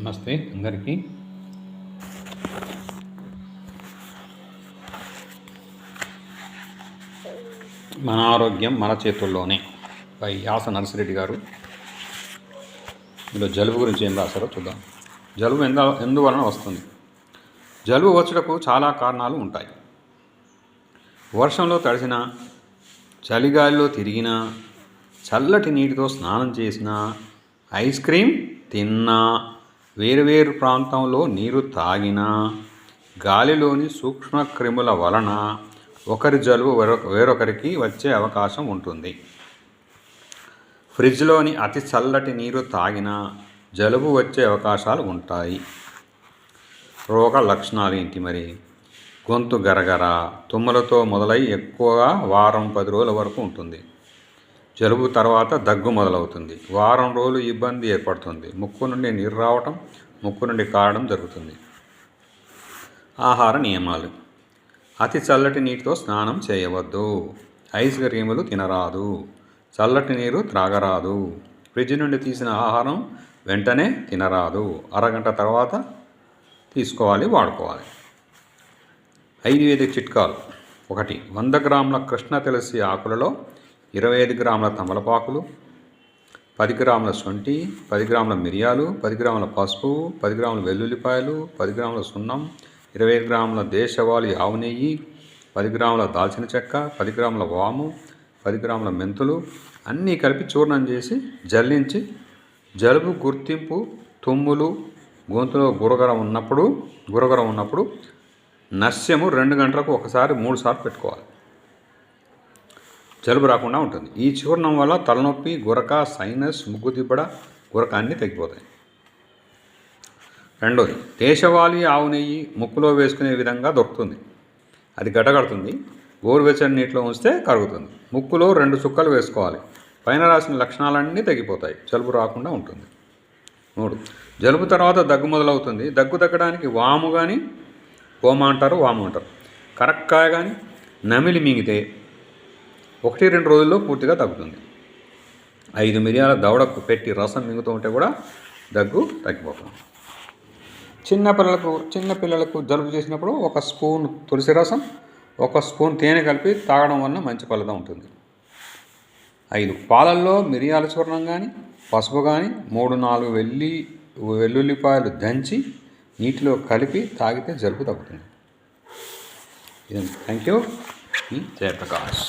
నమస్తే అందరికీ. మన ఆరోగ్యం మన చేతుల్లోనే బై యాస నర్సిరెడ్డి గారు. ఇందులో జలుబు గురించి ఏం రాశారో చూద్దాం. జలుబు ఎందువలన వస్తుంది? జలుబు వచ్చుటకు చాలా కారణాలు ఉంటాయి. వర్షంలో తడిసిన, చలిగాలిలో తిరిగినా, చల్లటి నీటితో స్నానం చేసినా, ఐస్ క్రీమ్ తిన్నా, వేరువేరు ప్రాంతంలో నీరు తాగినా, గాలిలోని సూక్ష్మక్రిముల వలన ఒకరి జలుబు వేరొకరికి వచ్చే అవకాశం ఉంటుంది. ఫ్రిడ్జ్లోని అతి చల్లటి నీరు తాగినా జలుబు వచ్చే అవకాశాలు ఉంటాయి. రోగ లక్షణాలు ఏంటి మరి? గొంతు గరగర, తుమ్ములతో మొదలై ఎక్కువగా వారం 10 రోజుల వరకు ఉంటుంది. జలుబు తర్వాత దగ్గు మొదలవుతుంది. వారం రోజులు ఇబ్బంది ఏర్పడుతుంది. ముక్కు నుండి నీరు రావటం, ముక్కు నుండి కారడం జరుగుతుంది. ఆహార నియమాలు: అతి చల్లటి నీటితో స్నానం చేయవద్దు. ఐస్ క్రీములు తినరాదు. చల్లటి నీరు త్రాగరాదు. ఫ్రిడ్జ్ నుండి తీసిన ఆహారం వెంటనే తినరాదు. అరగంట తర్వాత తీసుకోవాలి, వాడుకోవాలి. ఆయుర్వేదిక చిట్కాలు: 1. 100 గ్రాముల కృష్ణ తులసి ఆకులలో 25 గ్రాముల తమలపాకులు, 10 గ్రాముల శొంఠి, 10 గ్రాముల మిరియాలు, 10 గ్రాముల పసుపు, 10 గ్రాముల వెల్లుల్లిపాయలు, 10 గ్రాముల సున్నం, 25 గ్రాముల దేశవాళీ ఆవు నెయ్యి, 10 గ్రాముల దాల్చిన చెక్క, 10 గ్రాముల వాము, 10 గ్రాముల మెంతులు అన్నీ కలిపి చూర్ణం చేసి జల్లించి జలుబు గుర్తింపు, తుమ్ములు, గొంతులో గురగరం ఉన్నప్పుడు నస్యము 2 గంటలకు ఒకసారి 3 సార్లు పెట్టుకోవాలి. జలుబు రాకుండా ఉంటుంది. ఈ చూర్ణం వల్ల తలనొప్పి, గురక, సైనస్, ముగ్గు దిబ్బడ, గురక అన్నీ తగ్గిపోతాయి. 2. దేశవాళీ ఆవు నెయ్యి ముక్కులో వేసుకునే విధంగా దొరుకుతుంది. అది గడ్డగడుతుంది. గోరువెచ్చని నీటిలో ఉంచితే కరుగుతుంది. ముక్కులో 2 చుక్కలు వేసుకోవాలి. పైన రాసిన లక్షణాలన్నీ తగ్గిపోతాయి. జలుబు రాకుండా ఉంటుంది. 3. జలుబు తర్వాత దగ్గు మొదలవుతుంది. దగ్గు తగ్గడానికి వాము కానీ, వాము అంటారు. కరక్కాయ కానీ నమిలి మింగితే 1-2 రోజుల్లో పూర్తిగా తగ్గుతుంది. 5 మిరియాల దవడకు పెట్టి రసం మింగుతూ ఉంటే కూడా దగ్గు తగ్గిపోతుంది. చిన్నపిల్లలకు జలుబు చేసినప్పుడు 1 స్పూన్ తులసి రసం, 1 స్పూన్ తేనె కలిపి తాగడం వలన మంచి ఫలితం ఉంటుంది. 5. పాలల్లో మిరియాల చూర్ణం కానీ, పసుపు కానీ 3-4 వెల్లుల్లిపాయలు దంచి నీటిలో కలిపి తాగితే జలుబు తగ్గుతుంది. Thank you. జయప్రకాష్.